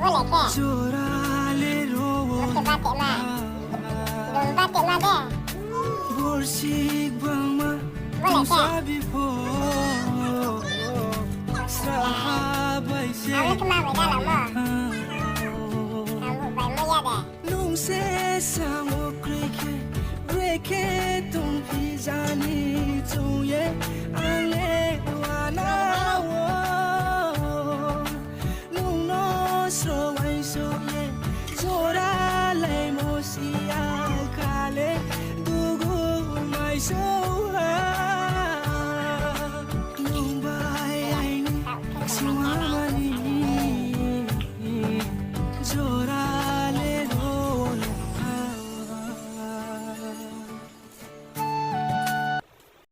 boleh ke? Okey, batik mak. Belum batik mak deh. Boleh ke? Aku kemana dalam mak? Kamu baik mu ya deh. Nung se samo kreke, breke tum pizani.